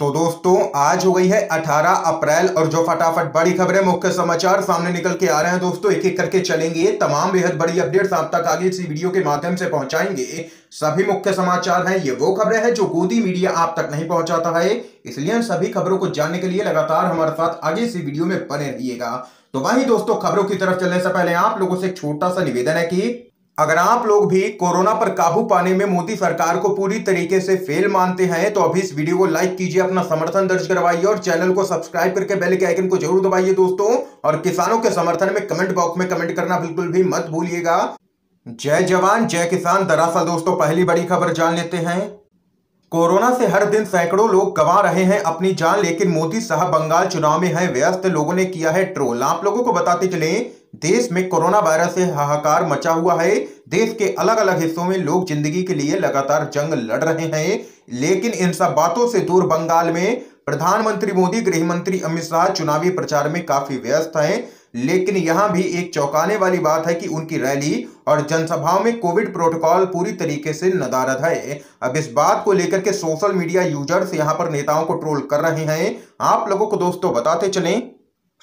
तो दोस्तों आज हो गई है 18 अप्रैल और जो फटाफट बड़ी खबरें मुख्य समाचार सामने निकल के आ रहे हैं दोस्तों, एक एक करके चलेंगे। तमाम बेहद बड़ी अपडेट्स आप तक आगे इसी वीडियो के माध्यम से पहुंचाएंगे। सभी मुख्य समाचार हैं, ये वो खबरें हैं जो गोदी मीडिया आप तक नहीं पहुंचाता है, इसलिए इन सभी खबरों को जानने के लिए लगातार हमारे साथ आगे इसी वीडियो में बने रहिएगा। तो वहीं दोस्तों खबरों की तरफ चलने से पहले आप लोगों से एक छोटा सा निवेदन है कि अगर आप लोग भी कोरोना पर काबू पाने में मोदी सरकार को पूरी तरीके से फेल मानते हैं तो अभी इस वीडियो को लाइक कीजिए, अपना समर्थन दर्ज करवाइए और चैनल को सब्सक्राइब करके बेल के आइकन को जरूर दबाइए दोस्तों। और किसानों के समर्थन में कमेंट बॉक्स में कमेंट करना बिल्कुल भी मत भूलिएगा। जय जवान जय किसान। दरअसल दोस्तों पहली बड़ी खबर जान लेते हैं। कोरोना से हर दिन सैकड़ों लोग गंवा रहे हैं अपनी जान, लेकिन मोदी साहब बंगाल चुनाव में हैं व्यस्त, लोगों ने किया है ट्रोल। आप लोगों को बताते चलें, देश में कोरोना वायरस से हाहाकार मचा हुआ है। देश के अलग अलग हिस्सों में लोग जिंदगी के लिए लगातार जंग लड़ रहे हैं, लेकिन इन सब बातों से दूर बंगाल में प्रधानमंत्री मोदी, गृह मंत्री अमित शाह चुनावी प्रचार में काफी व्यस्त हैं। लेकिन यहां भी एक चौंकाने वाली बात है कि उनकी रैली और जनसभाओं में कोविड प्रोटोकॉल पूरी तरीके से नदारद है। अब इस बात को लेकर के सोशल मीडिया यूजर्स यहां पर नेताओं को ट्रोल कर रहे हैं। आप लोगों को दोस्तों बताते चलें,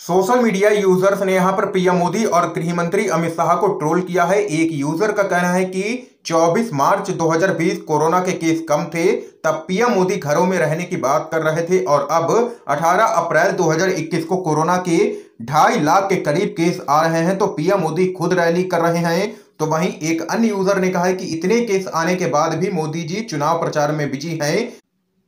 सोशल मीडिया यूजर्स ने यहां पर पीएम मोदी और गृह मंत्री अमित शाह को ट्रोल किया है। एक यूजर का कहना है कि 24 मार्च 2020 कोरोना के केस कम थे, तब पीएम मोदी घरों में रहने की बात कर रहे थे, और अब 18 अप्रैल 2021 को कोरोना के 2.5 लाख के करीब केस आ रहे हैं तो पीएम मोदी खुद रैली कर रहे हैं। तो वहीं एक अन्य यूजर ने कहा है कि इतने केस आने के बाद भी मोदी जी चुनाव प्रचार में बिजी हैं,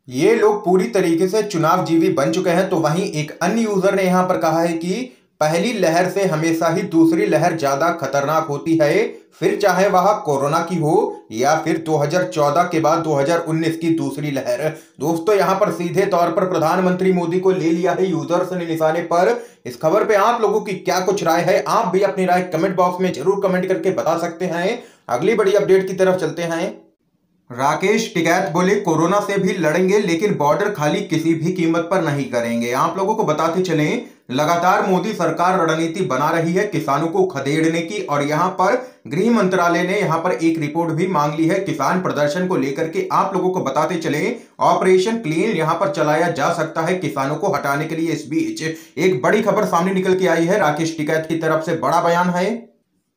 ये लोग पूरी तरीके से चुनाव जीवी बन चुके हैं। तो वहीं एक अन्य यूजर ने यहां पर कहा है कि पहली लहर से हमेशा ही दूसरी लहर ज्यादा खतरनाक होती है, फिर चाहे वह कोरोना की हो या फिर 2014 के बाद 2019 की दूसरी लहर। दोस्तों यहां पर सीधे तौर पर प्रधानमंत्री मोदी को ले लिया है यूजर्स ने निशाने पर। इस खबर पे आप लोगों की क्या कुछ राय है, आप भी अपनी राय कमेंट बॉक्स में जरूर कमेंट करके बता सकते हैं। अगली बड़ी अपडेट की तरफ चलते हैं। राकेश टिकैत बोले, कोरोना से भी लड़ेंगे लेकिन बॉर्डर खाली किसी भी कीमत पर नहीं करेंगे। आप लोगों को बताते चलें, लगातार मोदी सरकार रणनीति बना रही है किसानों को खदेड़ने की, और यहां पर गृह मंत्रालय ने यहां पर एक रिपोर्ट भी मांग ली है किसान प्रदर्शन को लेकर के। आप लोगों को बताते चलें, ऑपरेशन क्लीन यहां पर चलाया जा सकता है किसानों को हटाने के लिए। इस बीच एक बड़ी खबर सामने निकल के आई है, राकेश टिकैत की तरफ से बड़ा बयान है।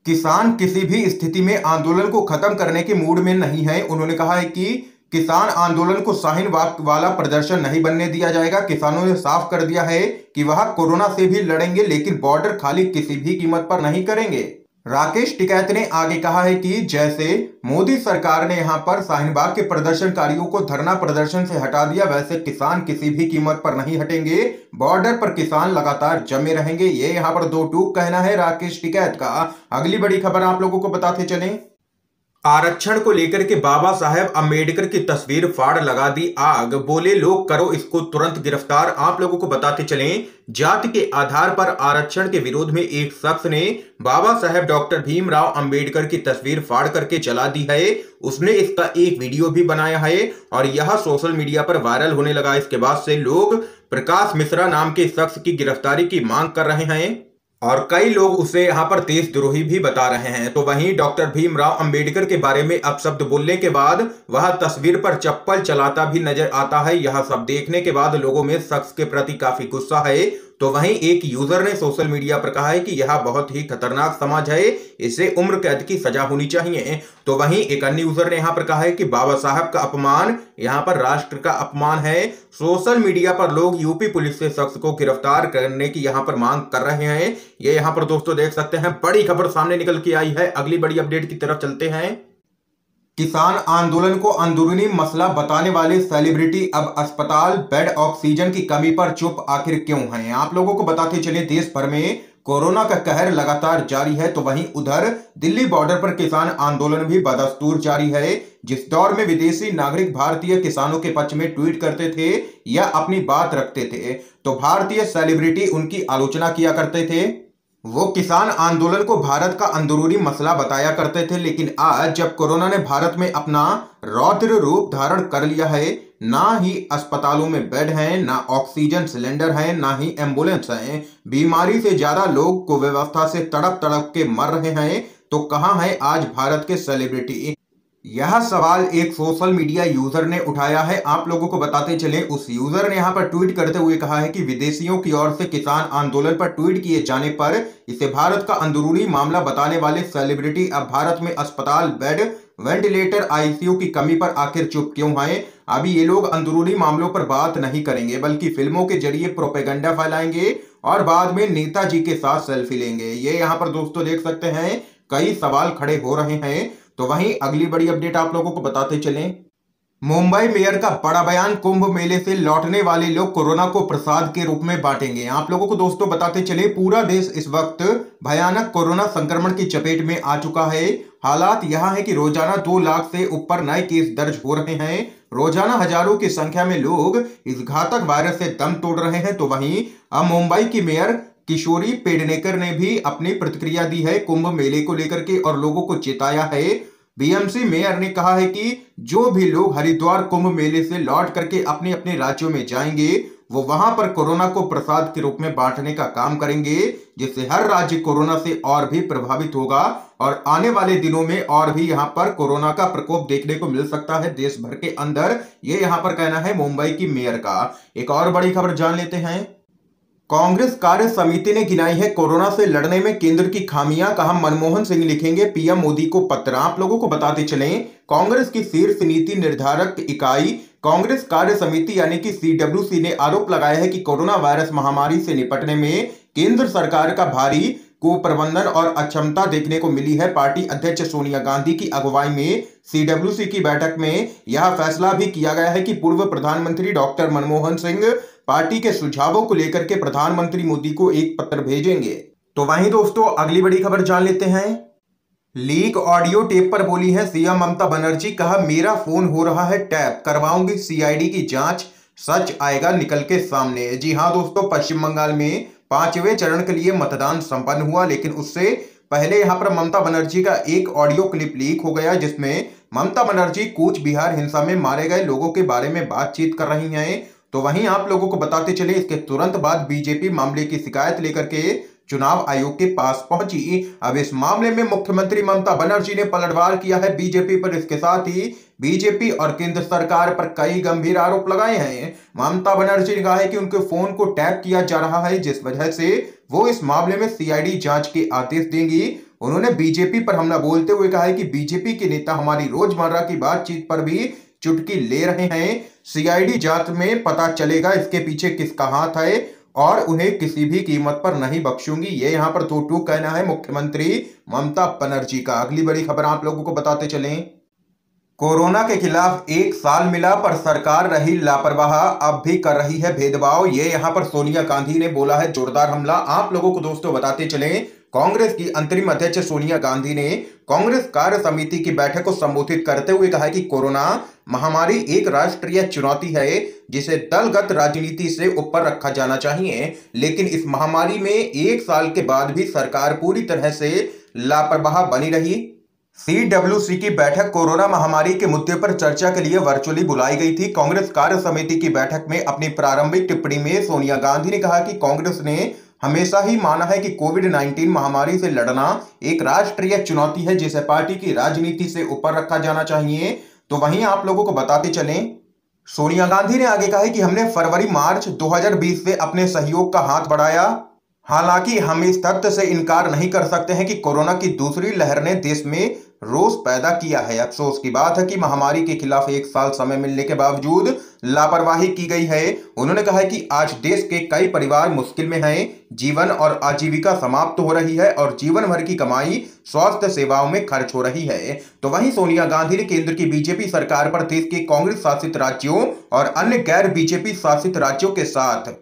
किसान किसी भी स्थिति में आंदोलन को खत्म करने के मूड में नहीं है। उन्होंने कहा है कि किसान आंदोलन को शाहीन बाग वाला प्रदर्शन नहीं बनने दिया जाएगा। किसानों ने साफ कर दिया है कि वह कोरोना से भी लड़ेंगे लेकिन बॉर्डर खाली किसी भी कीमत पर नहीं करेंगे। राकेश टिकैत ने आगे कहा है कि जैसे मोदी सरकार ने यहां पर शाहीन बाग के प्रदर्शनकारियों को धरना प्रदर्शन से हटा दिया, वैसे किसान किसी भी कीमत पर नहीं हटेंगे। बॉर्डर पर किसान लगातार जमे रहेंगे, ये यहां पर दो टूक कहना है राकेश टिकैत का। अगली बड़ी खबर आप लोगों को बताते चलें, आरक्षण को लेकर के बाबा साहेब अंबेडकर की तस्वीर फाड़ लगा दी आग, बोले लोग करो इसको तुरंत गिरफ्तार। आप लोगों को बताते चलें, जाति के आधार पर आरक्षण के विरोध में एक शख्स ने बाबा साहेब डॉक्टर भीमराव अंबेडकर की तस्वीर फाड़ करके जला दी है। उसने इसका एक वीडियो भी बनाया है और यह सोशल मीडिया पर वायरल होने लगा। इसके बाद से लोग प्रकाश मिश्रा नाम के शख्स की गिरफ्तारी की मांग कर रहे हैं और कई लोग उसे यहां पर देशद्रोही भी बता रहे हैं। तो वहीं डॉक्टर भीमराव अंबेडकर के बारे में अपशब्द बोलने के बाद वह तस्वीर पर चप्पल चलाता भी नजर आता है। यह सब देखने के बाद लोगों में शख्स के प्रति काफी गुस्सा है। तो वहीं एक यूजर ने सोशल मीडिया पर कहा है कि यह बहुत ही खतरनाक समाज है, इसे उम्र कैद की सजा होनी चाहिए। तो वहीं एक अन्य यूजर ने यहां पर कहा है कि बाबा साहब का अपमान यहां पर राष्ट्र का अपमान है। सोशल मीडिया पर लोग यूपी पुलिस से शख्स को गिरफ्तार करने की यहां पर मांग कर रहे हैं। ये यहां पर दोस्तों देख सकते हैं, बड़ी खबर सामने निकल के आई है। अगली बड़ी अपडेट की तरफ चलते हैं। किसान आंदोलन को अंदरूनी मसला बताने वाले सेलिब्रिटी अब अस्पताल बेड ऑक्सीजन की कमी पर चुप आखिर क्यों हैं। आप लोगों को बताते चले, देश भर में कोरोना का कहर लगातार जारी है। तो वहीं उधर दिल्ली बॉर्डर पर किसान आंदोलन भी बदस्तूर जारी है। जिस दौर में विदेशी नागरिक भारतीय किसानों के पक्ष में ट्वीट करते थे या अपनी बात रखते थे तो भारतीय सेलिब्रिटी उनकी आलोचना किया करते थे। वो किसान आंदोलन को भारत का अंदरूनी मसला बताया करते थे, लेकिन आज जब कोरोना ने भारत में अपना रौद्र रूप धारण कर लिया है, ना ही अस्पतालों में बेड हैं, ना ऑक्सीजन सिलेंडर हैं, ना ही एम्बुलेंस हैं, बीमारी से ज्यादा लोग को व्यवस्था से तड़प तड़प के मर रहे हैं, तो कहां है आज भारत के सेलिब्रिटी। यह सवाल एक सोशल मीडिया यूजर ने उठाया है। आप लोगों को बताते चले, उस यूजर ने यहां पर ट्वीट करते हुए कहा है कि विदेशियों की ओर से किसान आंदोलन पर ट्वीट किए जाने पर इसे भारत का अंदरूनी मामला बताने वाले सेलिब्रिटी अब भारत में अस्पताल बेड, वेंटिलेटर, आईसीयू की कमी पर आखिर चुप क्यों हैं? अभी ये लोग अंदरूनी मामलों पर बात नहीं करेंगे, बल्कि फिल्मों के जरिए प्रोपेगेंडा फैलाएंगे और बाद में नेताजी के साथ सेल्फी लेंगे। ये यहाँ पर दोस्तों देख सकते हैं, कई सवाल खड़े हो रहे हैं। तो वहीं अगली बड़ी अपडेट आप लोगों को बताते चलें, मुंबई मेयर का बड़ा बयान, कुंभ मेले से लौटने वाले लोग कोरोना को प्रसाद के रूप में बांटेंगे। आप लोगों को दोस्तों बताते चले, पूरा देश इस वक्त भयानक कोरोना संक्रमण की चपेट में आ चुका है। हालात यह है कि रोजाना 2 लाख से ऊपर नए केस दर्ज हो रहे हैं। रोजाना हजारों की संख्या में लोग इस घातक वायरस से दम तोड़ रहे हैं। तो वहीं अब मुंबई की मेयर किशोरी पेडनेकर ने भी अपनी प्रतिक्रिया दी है कुंभ मेले को लेकर के और लोगों को चेताया है। बीएमसी मेयर ने कहा है कि जो भी लोग हरिद्वार कुंभ मेले से लौट करके अपने अपने राज्यों में जाएंगे, वो वहां पर कोरोना को प्रसाद के रूप में बांटने का काम करेंगे, जिससे हर राज्य कोरोना से और भी प्रभावित होगा और आने वाले दिनों में और भी यहां पर कोरोना का प्रकोप देखने को मिल सकता है देश भर के अंदर। ये यहां पर कहना है मुंबई की मेयर का। एक और बड़ी खबर जान लेते हैं, कांग्रेस कार्य समिति ने गिनाई है कोरोना से लड़ने में केंद्र की खामियां, कहा मनमोहन सिंह लिखेंगे पीएम मोदी को पत्र। आप लोगों को बताते चलें, कांग्रेस की शीर्ष नीति निर्धारक इकाई कांग्रेस कार्य समिति यानी कि सीडब्ल्यूसी ने आरोप लगाया है कि कोरोना वायरस महामारी से निपटने में केंद्र सरकार का भारी कुप्रबंधन और अक्षमता देखने को मिली है। पार्टी अध्यक्ष सोनिया गांधी की अगुवाई में सीडब्ल्यूसी की बैठक में यह फैसला भी किया गया है कि पूर्व प्रधानमंत्री डॉक्टर मनमोहन सिंह पार्टी के सुझावों को लेकर के प्रधानमंत्री मोदी को एक पत्र भेजेंगे। तो वहीं दोस्तों अगली बड़ी खबर जान लेते हैं, लीक ऑडियो टेप पर बोली है सीएम ममता बनर्जी, कहा मेरा फोन हो रहा है टैप, करवाऊंगी सीआईडी की जांच, सच आएगा निकल के सामने। जी हां दोस्तों, पश्चिम बंगाल में 5वें चरण के लिए मतदान संपन्न हुआ, लेकिन उससे पहले यहां पर ममता बनर्जी का एक ऑडियो क्लिप लीक हो गया, जिसमें ममता बनर्जी कूच बिहार हिंसा में मारे गए लोगों के बारे में बातचीत कर रही हैं। तो वहीं आप लोगों को बताते चले, इसके तुरंत बाद बीजेपी मामले की शिकायत लेकर के चुनाव आयोग के पास पहुंची। अब इस मामले में मुख्यमंत्री ममता बनर्जी ने पलटवार किया है बीजेपी पर। इसके साथ ही बीजेपी और केंद्र सरकार पर कई गंभीर आरोप लगाए हैं। ममता बनर्जी ने कहा है कि उनके फोन को टैप किया जा रहा है, जिस वजह से वो इस मामले में सीआईडी जांच के आदेश देंगी। उन्होंने बीजेपी पर हमला बोलते हुए कहा है कि बीजेपी के नेता हमारी रोजमर्रा की बातचीत पर भी चुटकी ले रहे हैं। सीआईडी जांच में पता चलेगा इसके पीछे किसका हाथ है और उन्हें किसी भी कीमत पर नहीं बख्शूंगी। ये यहां पर तो टू कहना है मुख्यमंत्री ममता बनर्जी का। अगली बड़ी खबर आप लोगों को बताते चलें, कोरोना के खिलाफ 1 साल मिला पर सरकार रही लापरवाह, अब भी कर रही है भेदभाव। ये यहां पर सोनिया गांधी ने बोला है जोरदार हमला। आप लोगों को दोस्तों बताते चलें, कांग्रेस की अंतरिम अध्यक्ष सोनिया गांधी ने कांग्रेस कार्य समिति की बैठक को संबोधित करते हुए कहा कि कोरोना महामारी एक राष्ट्रीय चुनौती है, जिसे दलगत राजनीति से ऊपर रखा जाना चाहिए। लेकिन इस महामारी में 1 साल के बाद भी सरकार पूरी तरह से लापरवाह बनी रही। सीडब्ल्यूसी की बैठक कोरोना महामारी के मुद्दे पर चर्चा के लिए वर्चुअली बुलाई गई थी। कांग्रेस कार्य समिति की बैठक में अपनी प्रारंभिक टिप्पणी में सोनिया गांधी ने कहा कि कांग्रेस ने हमेशा ही माना है कि कोविड-19 महामारी से लड़ना एक राष्ट्रीय चुनौती है, जिसे पार्टी की राजनीति से ऊपर रखा जाना चाहिए। तो वहीं आप लोगों को बताते चलें, सोनिया गांधी ने आगे कहा है कि हमने फरवरी-मार्च 2020 से अपने सहयोग का हाथ बढ़ाया। हालांकि हम इस तथ्य से इनकार नहीं कर सकते हैं कि कोरोना की दूसरी लहर ने देश में रोष पैदा किया है। अफसोस की बात है कि महामारी के खिलाफ 1 साल समय मिलने के बावजूद लापरवाही की गई है। उन्होंने कहा है कि आज देश के कई परिवार मुश्किल में हैं, जीवन और आजीविका समाप्त हो रही है और जीवन भर की कमाई स्वास्थ्य सेवाओं में खर्च हो रही है। तो वहीं सोनिया गांधी ने केंद्र की बीजेपी सरकार पर देश के कांग्रेस शासित राज्यों और अन्य गैर बीजेपी शासित राज्यों के साथ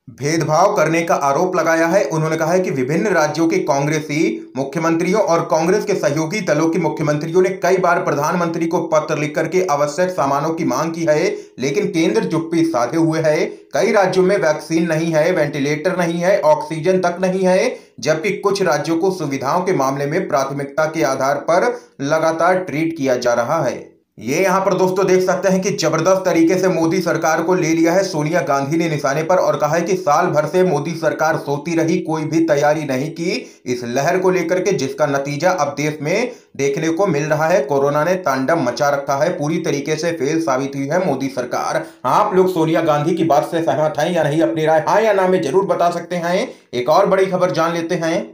भेदभाव करने का आरोप लगाया है। उन्होंने कहा है कि विभिन्न राज्यों के कांग्रेसी मुख्यमंत्रियों और कांग्रेस के सहयोगी दलों के मुख्यमंत्रियों ने कई बार प्रधानमंत्री को पत्र लिख करके आवश्यक सामानों की मांग की है, लेकिन केंद्र चुप्पी साधे हुए है। कई राज्यों में वैक्सीन नहीं है, वेंटिलेटर नहीं है, ऑक्सीजन तक नहीं है, जबकि कुछ राज्यों को सुविधाओं के मामले में प्राथमिकता के आधार पर लगातार ट्रीट किया जा रहा है। ये यहाँ पर दोस्तों देख सकते हैं कि जबरदस्त तरीके से मोदी सरकार को ले लिया है सोनिया गांधी ने निशाने पर और कहा है कि साल भर से मोदी सरकार सोती रही, कोई भी तैयारी नहीं की इस लहर को लेकर के, जिसका नतीजा अब देश में देखने को मिल रहा है। कोरोना ने तांडव मचा रखा है, पूरी तरीके से फेल साबित हुई है मोदी सरकार। आप लोग सोनिया गांधी की बात से सहमत हैं या नहीं? अपनी राय हाँ या ना में जरूर बता सकते हैं। एक और बड़ी खबर जान लेते हैं।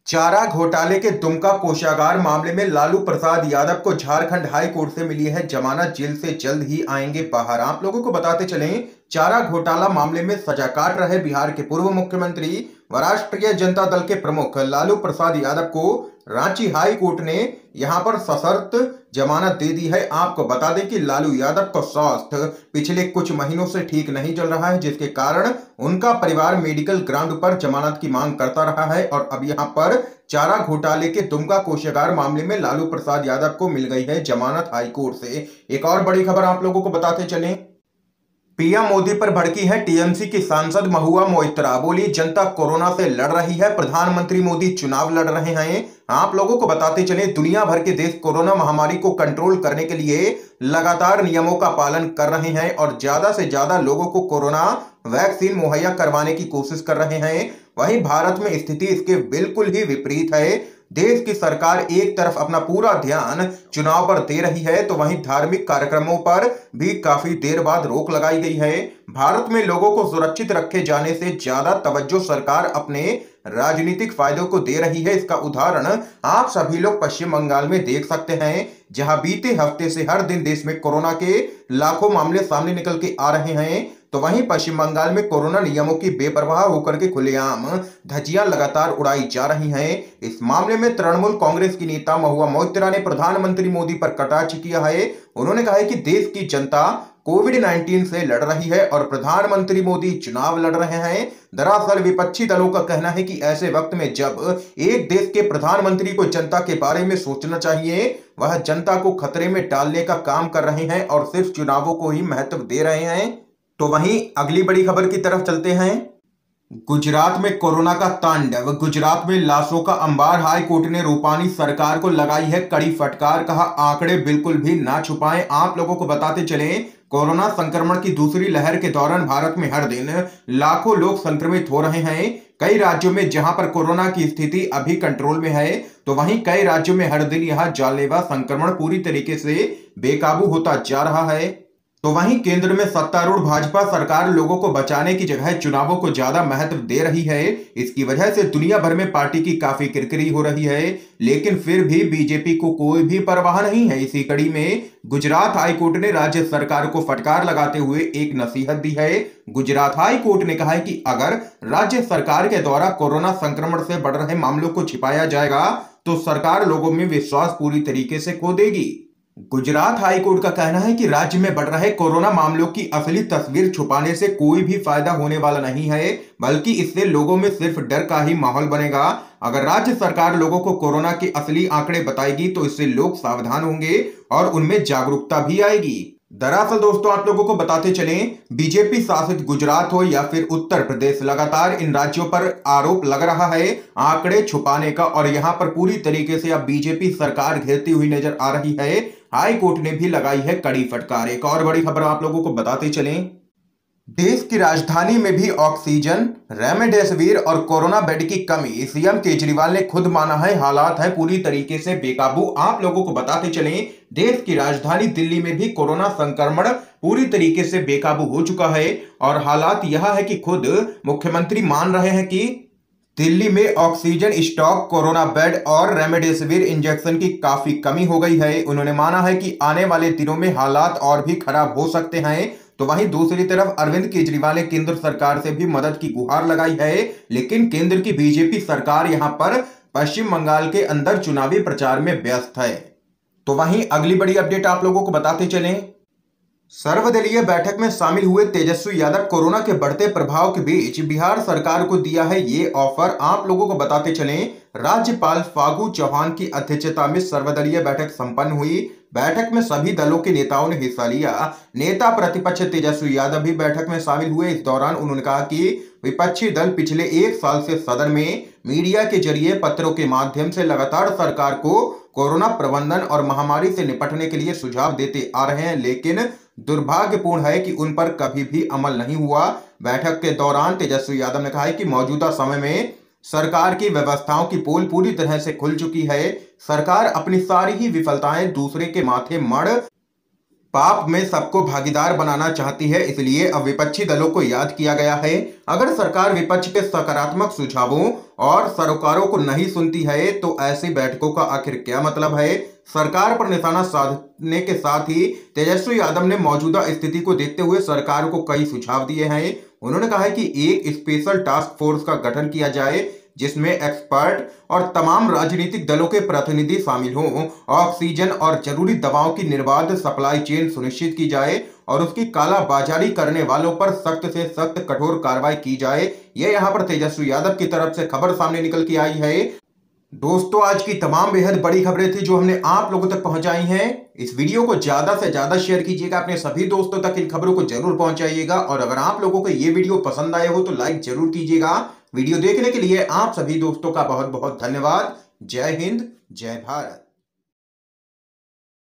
चारा घोटाले के दुमका कोषागार मामले में लालू प्रसाद यादव को झारखंड हाई कोर्ट से मिली है जमानत, जेल से जल्द ही आएंगे बाहर। आप लोगों को बताते चलें, चारा घोटाला मामले में सजा काट रहे बिहार के पूर्व मुख्यमंत्री व राष्ट्रीय जनता दल के प्रमुख लालू प्रसाद यादव को रांची हाई कोर्ट ने यहां पर सशर्त जमानत दे दी है। आपको बता दें कि लालू यादव का स्वास्थ्य पिछले कुछ महीनों से ठीक नहीं चल रहा है, जिसके कारण उनका परिवार मेडिकल ग्राउंड पर जमानत की मांग करता रहा है और अब यहां पर चारा घोटाले के दुमका कोषागार मामले में लालू प्रसाद यादव को मिल गई है जमानत हाई कोर्ट से। एक और बड़ी खबर आप लोगों को बताते चलें, पीएम मोदी पर भड़की है टीएमसी की सांसद महुआ मोइत्रा। बोली, जनता कोरोना से लड़ रही है, प्रधानमंत्री मोदी चुनाव लड़ रहे हैं। आप लोगों को बताते चले, दुनिया भर के देश कोरोना महामारी को कंट्रोल करने के लिए लगातार नियमों का पालन कर रहे हैं और ज्यादा से ज्यादा लोगों को कोरोना वैक्सीन मुहैया करवाने की कोशिश कर रहे हैं। वहीं भारत में स्थिति इसके बिल्कुल ही विपरीत है। देश की सरकार एक तरफ अपना पूरा ध्यान चुनाव पर दे रही है, तो वहीं धार्मिक कार्यक्रमों पर भी काफी देर बाद रोक लगाई गई है। भारत में लोगों को सुरक्षित रखे जाने से ज्यादा तवज्जो सरकार अपने राजनीतिक फायदों को दे रही है। इसका उदाहरण आप सभी लोग पश्चिम बंगाल में देख सकते हैं, जहां बीते हफ्ते से हर दिन देश में कोरोना के लाखों मामले सामने निकल के आ रहे हैं। तो वहीं पश्चिम बंगाल में कोरोना नियमों की बेपरवाह होकर के खुलेआम धज्जियां लगातार उड़ाई जा रही हैं। इस मामले में तृणमूल कांग्रेस की नेता महुआ मोइत्रा ने प्रधानमंत्री मोदी पर कटाक्ष किया है। उन्होंने कहा है कि देश की जनता कोविड-19 से लड़ रही है और प्रधानमंत्री मोदी चुनाव लड़ रहे हैं। दरअसल विपक्षी दलों का कहना है कि ऐसे वक्त में जब एक देश के प्रधानमंत्री को जनता के बारे में सोचना चाहिए, वह जनता को खतरे में डालने का काम कर रहे हैं और सिर्फ चुनावों को ही महत्व दे रहे हैं। तो वहीं अगली बड़ी खबर की तरफ चलते हैं। गुजरात में कोरोना का तांडव, गुजरात में लाशों का अंबार। हाई कोर्ट ने रूपानी सरकार को लगाई है कड़ी फटकार, कहा आंकड़े बिल्कुल भी ना छुपाएं। आप लोगों को बताते चलें, कोरोना संक्रमण की दूसरी लहर के दौरान भारत में हर दिन लाखों लोग संक्रमित हो रहे हैं। कई राज्यों में जहां पर कोरोना की स्थिति अभी कंट्रोल में है, तो वहीं कई राज्यों में हर दिन यहां जानलेवा संक्रमण पूरी तरीके से बेकाबू होता जा रहा है। तो वहीं केंद्र में सत्तारूढ़ भाजपा सरकार लोगों को बचाने की जगह चुनावों को ज्यादा महत्व दे रही है। इसकी वजह से दुनिया भर में पार्टी की काफी किरकिरी हो रही है, लेकिन फिर भी बीजेपी को कोई भी परवाह नहीं है। इसी कड़ी में गुजरात हाई कोर्ट ने राज्य सरकार को फटकार लगाते हुए एक नसीहत दी है। गुजरात हाई कोर्ट ने कहा है कि अगर राज्य सरकार के द्वारा कोरोना संक्रमण से बढ़ रहे मामलों को छिपाया जाएगा तो सरकार लोगों में विश्वास पूरी तरीके से खो देगी। गुजरात हाई कोर्ट का कहना है कि राज्य में बढ़ रहे कोरोना मामलों की असली तस्वीर छुपाने से कोई भी फायदा होने वाला नहीं है, बल्कि इससे लोगों में सिर्फ डर का ही माहौल बनेगा। अगर राज्य सरकार लोगों को कोरोना के असली आंकड़े बताएगी तो इससे लोग सावधान होंगे और उनमें जागरूकता भी आएगी। दरअसल दोस्तों आप लोगों को बताते चलें, बीजेपी शासित गुजरात हो या फिर उत्तर प्रदेश, लगातार इन राज्यों पर आरोप लग रहा है आंकड़े छुपाने का और यहां पर पूरी तरीके से अब बीजेपी सरकार घेरती हुई नजर आ रही है। हाई कोर्ट ने भी लगाई है कड़ी फटकार। एक और बड़ी खबर आप लोगों को बताते चलें, देश की राजधानी में भी ऑक्सीजन, रेमडेसिविर और कोरोना बेड की कमी। सीएम केजरीवाल ने खुद माना है हालात है पूरी तरीके से बेकाबू। आप लोगों को बताते चलें, देश की राजधानी दिल्ली में भी कोरोना संक्रमण पूरी तरीके से बेकाबू हो चुका है और हालात यह है कि खुद मुख्यमंत्री मान रहे हैं कि दिल्ली में ऑक्सीजन स्टॉक, कोरोना बेड और रेमडेसिविर इंजेक्शन की काफी कमी हो गई है। उन्होंने माना है कि आने वाले दिनों में हालात और भी खराब हो सकते हैं। तो वहीं दूसरी तरफ अरविंद केजरीवाल ने केंद्र सरकार से भी मदद की गुहार लगाई है, लेकिन केंद्र की बीजेपी सरकार यहां पर पश्चिम बंगाल के अंदर चुनावी प्रचार में व्यस्त है। तो वहीं अगली बड़ी अपडेट आप लोगों को बताते चलें, सर्वदलीय बैठक में शामिल हुए तेजस्वी यादव कोरोना के बढ़ते प्रभाव के बीच बिहार सरकार को दिया है ये ऑफर। आप लोगों को बताते चलें, राज्यपाल फागू चौहान की अध्यक्षता में सर्वदलीय बैठक संपन्न हुई। बैठक में सभी दलों के नेताओं ने हिस्सा लिया। नेता प्रतिपक्ष तेजस्वी यादव भी बैठक में शामिल हुए। इस दौरान उन्होंने कहा कि विपक्षी दल पिछले एक साल से सदन में मीडिया के जरिए, पत्रों के माध्यम से लगातार सरकार को कोरोना प्रबंधन और महामारी से निपटने के लिए सुझाव देते आ रहे हैं, लेकिन दुर्भाग्यपूर्ण है कि उन पर कभी भी अमल नहीं हुआ। बैठक के दौरान तेजस्वी यादव ने कहा है कि मौजूदा समय में सरकार की व्यवस्थाओं की पोल पूरी तरह से खुल चुकी है। सरकार अपनी सारी ही विफलताएं दूसरे के माथे मढ़ पाप में सबको भागीदार बनाना चाहती है, इसलिए अब विपक्षी दलों को याद किया गया है। अगर सरकार विपक्ष के सकारात्मक सुझावों और सरोकारों को नहीं सुनती है तो ऐसी बैठकों का आखिर क्या मतलब है। सरकार पर निशाना साधने के साथ ही तेजस्वी यादव ने मौजूदा स्थिति को देखते हुए सरकार को कई सुझाव दिए हैं। उन्होंने कहा है कि एक स्पेशल टास्क फोर्स का गठन किया जाए जिसमें एक्सपर्ट और तमाम राजनीतिक दलों के प्रतिनिधि शामिल हों। ऑक्सीजन और जरूरी दवाओं की निर्बाध सप्लाई चेन सुनिश्चित की जाए और उसकी कालाबाजारी करने वालों पर सख्त से सख्त कठोर कार्रवाई की जाए। ये यहाँ पर तेजस्वी यादव की तरफ से खबर सामने निकल के आई है। दोस्तों, आज की तमाम बेहद बड़ी खबरें थी जो हमने आप लोगों तक पहुंचाई हैं। इस वीडियो को ज्यादा से ज्यादा शेयर कीजिएगा, अपने सभी दोस्तों तक इन खबरों को जरूर पहुंचाइएगा। और अगर आप लोगों को ये वीडियो पसंद आए हो तो लाइक जरूर कीजिएगा। वीडियो देखने के लिए आप सभी दोस्तों का बहुत बहुत धन्यवाद। जय हिंद, जय भारत।